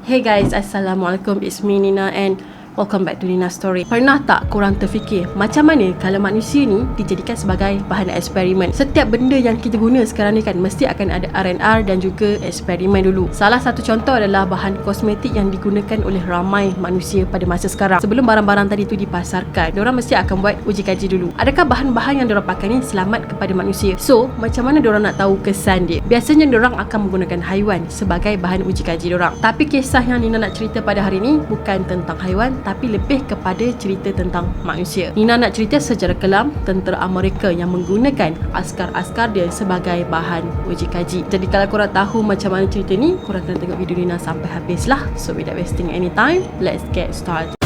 Hey guys, Assalamualaikum. It's me Nina and welcome back to Nina Story. Pernah tak korang terfikir macam mana kalau manusia ni dijadikan sebagai bahan eksperimen? Setiap benda yang kita guna sekarang ni kan mesti akan ada R&R dan juga eksperimen dulu. Salah satu contoh adalah bahan kosmetik yang digunakan oleh ramai manusia pada masa sekarang. Sebelum barang-barang tadi tu dipasarkan, diorang mesti akan buat uji kaji dulu. Adakah bahan-bahan yang diorang pakai ni selamat kepada manusia? So, macam mana diorang nak tahu kesan dia? Biasanya diorang akan menggunakan haiwan sebagai bahan uji kaji diorang. Tapi kisah yang Nina nak cerita pada hari ni bukan tentang haiwan, tapi lebih kepada cerita tentang manusia. Nina nak cerita sejarah kelam tentera Amerika yang menggunakan askar-askar dia sebagai bahan uji kaji. Jadi kalau korang tahu macam mana cerita ni, korang kena tengok video Nina sampai habis lah. So without wasting any time, let's get started.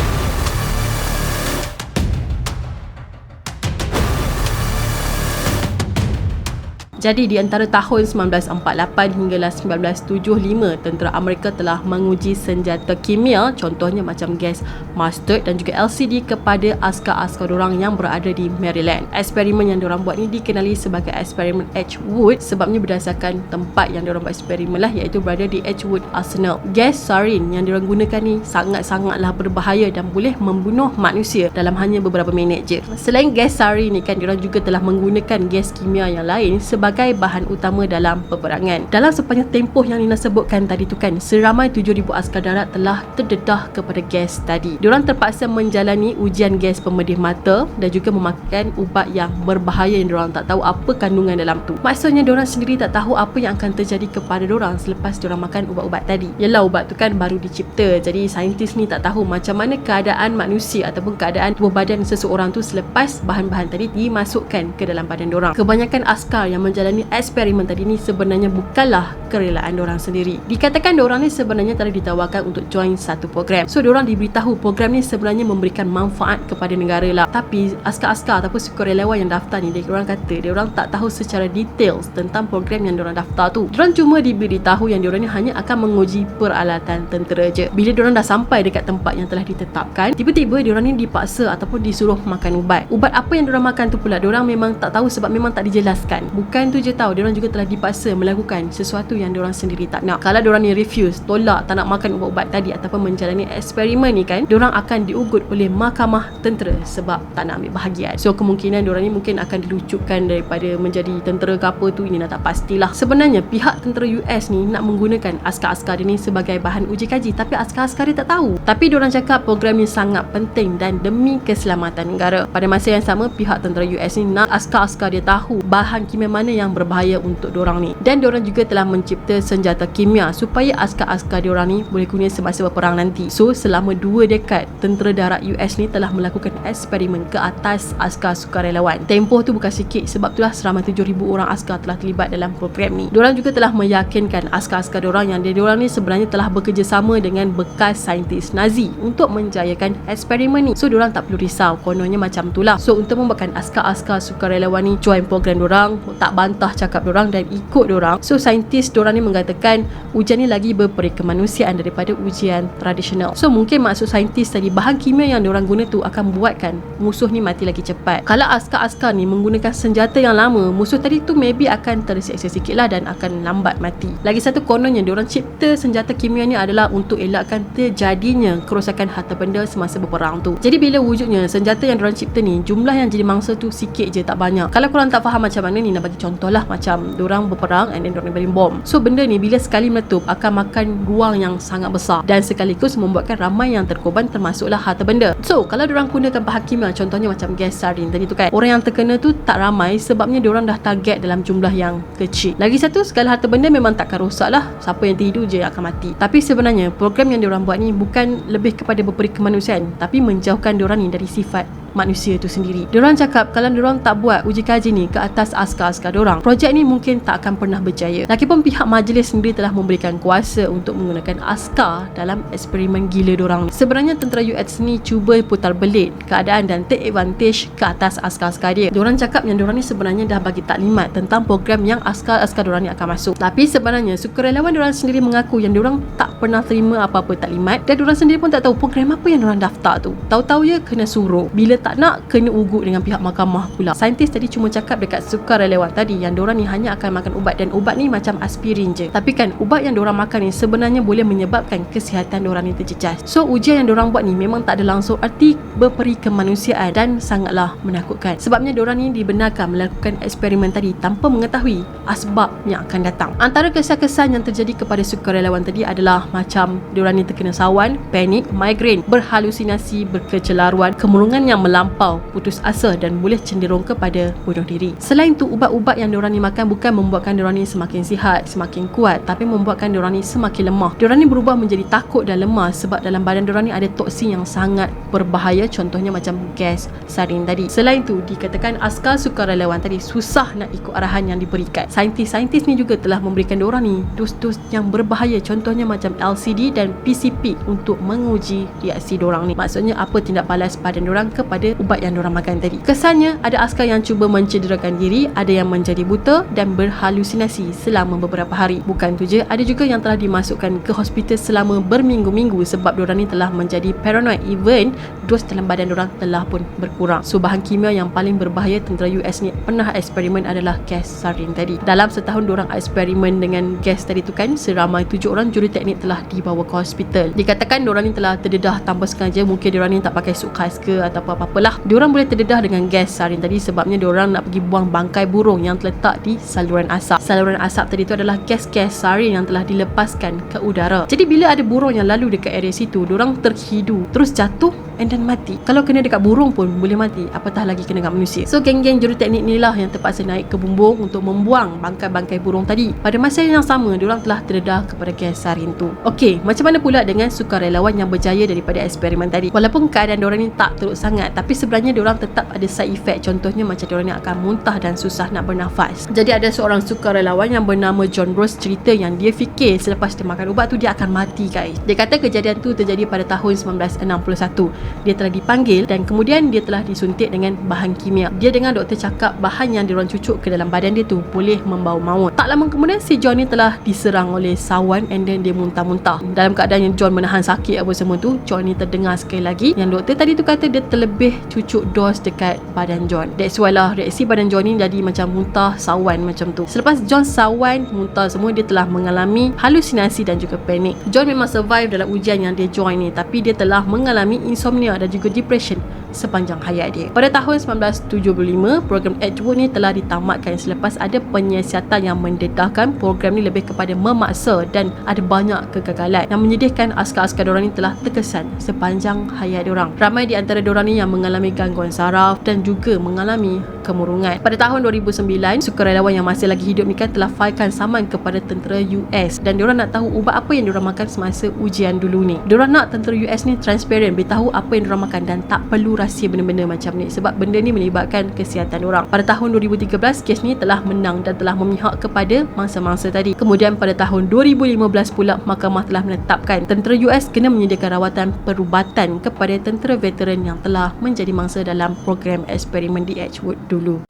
Jadi di antara tahun 1948 hinggalah 1975, tentera Amerika telah menguji senjata kimia, contohnya macam gas mustard dan juga LCD kepada askar-askar diorang yang berada di Maryland. Eksperimen yang diorang buat ni dikenali sebagai eksperimen Edgewood sebabnya berdasarkan tempat yang diorang buat eksperimen lah, iaitu berada di Edgewood Arsenal. Gas sarin yang diorang gunakan ni sangat-sangatlah berbahaya dan boleh membunuh manusia dalam hanya beberapa minit je. Selain gas sarin ni kan, diorang juga telah menggunakan gas kimia yang lain sebagai bahan utama dalam peperangan. Dalam sepanjang tempoh yang Nina sebutkan tadi tu kan, seramai 7,000 askar darat telah terdedah kepada gas tadi. Diorang terpaksa menjalani ujian gas pemedih mata dan juga memakan ubat yang berbahaya yang diorang tak tahu apa kandungan dalam tu. Maksudnya diorang sendiri tak tahu apa yang akan terjadi kepada diorang selepas diorang makan ubat-ubat tadi. Yelah, ubat tu kan baru dicipta, jadi saintis ni tak tahu macam mana keadaan manusia ataupun keadaan tubuh badan seseorang tu selepas bahan-bahan tadi dimasukkan ke dalam badan diorang. Kebanyakan askar yang menjalani eksperimen tadi ni sebenarnya bukanlah kerelaan diorang sendiri. Dikatakan diorang ni sebenarnya telah ditawarkan untuk join satu program. So diorang diberitahu program ni sebenarnya memberikan manfaat kepada negara lah. Tapi askar-askar ataupun sukarelawan yang daftar ni, diorang kata diorang tak tahu secara details tentang program yang diorang daftar tu. Diorang cuma diberitahu yang diorang ni hanya akan menguji peralatan tentera je. Bila diorang dah sampai dekat tempat yang telah ditetapkan, tiba-tiba diorang ni dipaksa ataupun disuruh makan ubat. Ubat apa yang diorang makan tu pula diorang memang tak tahu sebab memang tak dijelaskan. Bukan tu je tahu, diorang juga telah dipaksa melakukan sesuatu yang diorang sendiri tak nak. Kalau diorang ni refuse, tolak, tak nak makan ubat-ubat tadi ataupun menjalani eksperimen ni kan, diorang akan diugut oleh mahkamah tentera sebab tak nak ambil bahagian. So kemungkinan diorang ni mungkin akan dilucutkan daripada menjadi tentera ke apa tu, ini dah tak pastilah. Sebenarnya pihak tentera US ni nak menggunakan askar-askar dia ni sebagai bahan uji kaji, tapi askar-askar dia tak tahu. Tapi diorang cakap program ni sangat penting dan demi keselamatan negara. Pada masa yang sama, pihak tentera US ni nak askar-askar dia tahu bahan kimia mana yang berbahaya untuk diorang ni. Dan diorang juga telah mencipta senjata kimia supaya askar-askar diorang ni boleh guna semasa berperang nanti. So selama 2 dekad, tentera darat US ni telah melakukan eksperimen ke atas askar sukarelawan. Tempoh tu bukan sikit, sebab itulah seramai 7,000 orang askar telah terlibat dalam program ni. Diorang juga telah meyakinkan askar-askar diorang yang diorang ni sebenarnya telah bekerjasama dengan bekas saintis Nazi untuk menjayakan eksperimen ni. So diorang tak perlu risau, kononnya macam tu lah. So untuk membuatkan askar-askar sukarelawan ni join program diorang, tak bantah cakap diorang dan ikut diorang. So saintis diorang ni mengatakan ujian ni lagi berperi kemanusiaan daripada ujian tradisional. So mungkin maksud saintis tadi, bahan kimia yang diorang guna tu akan buatkan musuh ni mati lagi cepat. Kalau askar-askar ni menggunakan senjata yang lama, musuh tadi tu maybe akan tersiksa sikit lah dan akan lambat mati. Lagi satu, kononnya diorang cipta senjata kimia ni adalah untuk elakkan terjadinya kerosakan harta benda semasa berperang tu. Jadi bila wujudnya senjata yang diorang cipta ni, jumlah yang jadi mangsa tu sikit je, tak banyak. Kalau korang tak faham macam mana ni, nak bagi contoh lah, macam diorang berperang and then diorang beri bom. So benda ni bila sekali meletup akan makan ruang yang sangat besar dan sekaligus membuatkan ramai yang terkorban, termasuklah harta benda. So kalau diorang gunakan bahan kimia, contohnya macam gas sarin tadi tu kan, orang yang terkena tu tak ramai sebabnya diorang dah target dalam jumlah yang kecil. Lagi satu, segala harta benda memang takkan rosak lah, siapa yang tidur je akan mati. Tapi sebenarnya program yang diorang buat ni bukan lebih kepada berperi kemanusiaan, tapi menjauhkan diorang ni dari sifat manusia itu sendiri. Diorang cakap kalau diorang tak buat uji kaji ni ke atas askar-askar diorang, projek ni mungkin tak akan pernah berjaya. Lagipun pihak majlis sendiri telah memberikan kuasa untuk menggunakan askar dalam eksperimen gila diorang ni. Sebenarnya tentera US ni cuba putar belit keadaan dan take advantage ke atas askar-askar dia. Diorang cakap yang diorang ni sebenarnya dah bagi taklimat tentang program yang askar-askar diorang ni akan masuk. Tapi sebenarnya sukarelawan diorang sendiri mengaku yang diorang tak pernah terima apa-apa taklimat dan diorang sendiri pun tak tahu program apa yang diorang daftar tu. Tahu-tahu je kena suruh. Bila tak nak kena ugut dengan pihak mahkamah pula. Saintis tadi cuma cakap dekat sukarelawan tadi yang diorang ni hanya akan makan ubat, dan ubat ni macam aspirin je. Tapi kan ubat yang diorang makan ni sebenarnya boleh menyebabkan kesihatan diorang ni terjejas. So ujian yang diorang buat ni memang tak ada langsung arti berperi kemanusiaan dan sangatlah menakutkan. Sebabnya diorang ni dibenarkan melakukan eksperimen tadi tanpa mengetahui asbab yang akan datang. Antara kesan-kesan yang terjadi kepada sukarelawan tadi adalah macam diorang ni terkena sawan, panik, migrain, berhalusinasi, berkecelaruan, kemurungan yang melampau, putus asa dan boleh cenderung kepada bunuh diri. Selain tu, ubat-ubat yang diorang ni makan bukan membuatkan diorang ni semakin sihat, semakin kuat, tapi membuatkan diorang ni semakin lemah. Diorang ni berubah menjadi takut dan lemah sebab dalam badan diorang ni ada toksin yang sangat berbahaya, contohnya macam gas sarin tadi. Selain tu, dikatakan askar sukarelawan tadi susah nak ikut arahan yang diberikan. Saintis ni juga telah memberikan diorang ni dos-dos yang berbahaya, contohnya macam LCD dan PCP untuk menguji reaksi diorang ni. Maksudnya apa tindak balas badan diorang kepada ubat yang diorang makan tadi. Kesannya ada askar yang cuba mencederakan diri, ada yang menjadi buta dan berhalusinasi selama beberapa hari. Bukan tu je, ada juga yang telah dimasukkan ke hospital selama berminggu-minggu sebab diorang ni telah menjadi paranoid, even dos dalam badan diorang telah pun berkurang. So bahan kimia yang paling berbahaya tentera US ni pernah eksperimen adalah gas sarin tadi. Dalam setahun diorang eksperimen dengan gas tadi tu kan, seramai 7 orang juruteknik telah dibawa ke hospital. Dikatakan diorang ni telah terdedah tanpa sengaja, mungkin diorang ni tak pakai suit khas ke atau apa-apalah. Diorang boleh terdedah dengan gas sarin tadi sebabnya diorang nak pergi buang bangkai burung yang terletak di saluran asap. Saluran asap tadi tu adalah gas-gas sarin yang telah dilepaskan ke udara. Jadi bila ada burung yang lalu dekat area situ, diorang terhidu, terus jatuh and then mati. Kalau kena dekat burung pun boleh mati, apatah lagi kena dekat manusia. So geng-geng juruteknik ni lah yang terpaksa naik ke bumbung untuk membuang bangkai-bangkai burung tadi. Pada masa yang sama, diorang telah terdedah kepada gas sarin tu. Okey, macam mana pula dengan sukarelawan yang berjaya daripada eksperimen tadi? Walaupun keadaan diorang ni tak teruk sangat, tapi sebenarnya diorang tetap ada side effect. Contohnya macam diorang ni akan muntah dan susah nak bernafas. Jadi ada seorang sukarelawan yang bernama John Rose cerita yang dia fikir selepas dia makan ubat tu dia akan mati guys. Dia kata kejadian tu terjadi pada tahun 1961. Dia telah dipanggil dan kemudian dia telah disuntik dengan bahan kimia. Dia dengar doktor cakap bahan yang diorang cucuk ke dalam badan dia tu boleh membawa maut. Tak lama kemudian si John ni telah diserang oleh sawan and then dia muntah-muntah. Dalam keadaan yang John menahan sakit apa semua tu, John ni terdengar sekali lagi yang doktor tadi tu kata dia terlebih cucuk dos dekat badan John. That's why lah reaksi badan John ni jadi macam muntah, sawan macam tu. Selepas John sawan, muntah semua, dia telah mengalami halusinasi dan juga panik. John memang survive dalam ujian yang dia join ni, tapi dia telah mengalami insomnia dan juga depression sepanjang hayat dia. Pada tahun 1975, program Edgewood ni telah ditamatkan selepas ada penyiasatan yang mendedahkan program ni lebih kepada memaksa dan ada banyak kegagalan yang menyedihkan askar-askar diorang ni telah terkesan sepanjang hayat diorang. Ramai di antara diorang ni yang mengalami gangguan saraf dan juga mengalami kemurungan. Pada tahun 2009, sukarelawan yang masih lagi hidup ni kan telah filekan saman kepada tentera US dan diorang nak tahu ubat apa yang diorang makan semasa ujian dulu ni. Diorang nak tentera US ni transparent, beritahu apa yang diorang makan dan tak perlu rahsia benda-benda macam ni sebab benda ni melibatkan kesihatan diorang. Pada tahun 2013, kes ni telah menang dan telah memihak kepada mangsa-mangsa tadi. Kemudian pada tahun 2015 pula, mahkamah telah menetapkan tentera US kena menyediakan rawatan perubatan kepada tentera veteran yang telah menjadi mangsa dalam program eksperimen di Edgewood dulu.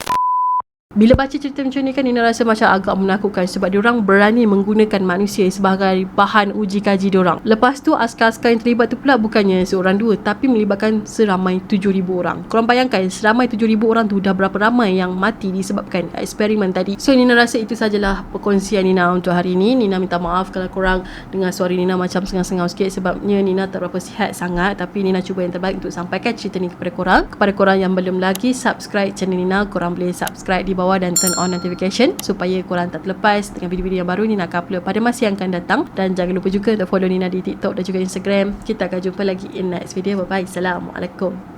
Bila baca cerita macam ni kan, Nina rasa macam agak menakutkan sebab diorang berani menggunakan manusia sebagai bahan uji kaji diorang. Lepas tu askar-askar yang terlibat tu pula bukannya seorang dua, tapi melibatkan seramai 7,000 orang. Korang bayangkan seramai 7,000 orang tu dah berapa ramai yang mati disebabkan eksperimen tadi. So Nina rasa itu sajalah perkongsian Nina untuk hari ni. Nina minta maaf kalau korang dengar suara Nina macam sengau-sengau sikit sebabnya Nina tak berapa sihat sangat, tapi Nina cuba yang terbaik untuk sampaikan cerita ni kepada korang. Kepada korang yang belum lagi subscribe channel Nina, korang boleh subscribe di bawah dan turn on notification supaya korang tak terlepas dengan video-video yang baru Nina akan upload pada masa yang akan datang. Dan jangan lupa juga untuk follow Nina di TikTok dan juga Instagram. Kita akan jumpa lagi in next video. Bye bye. Assalamualaikum.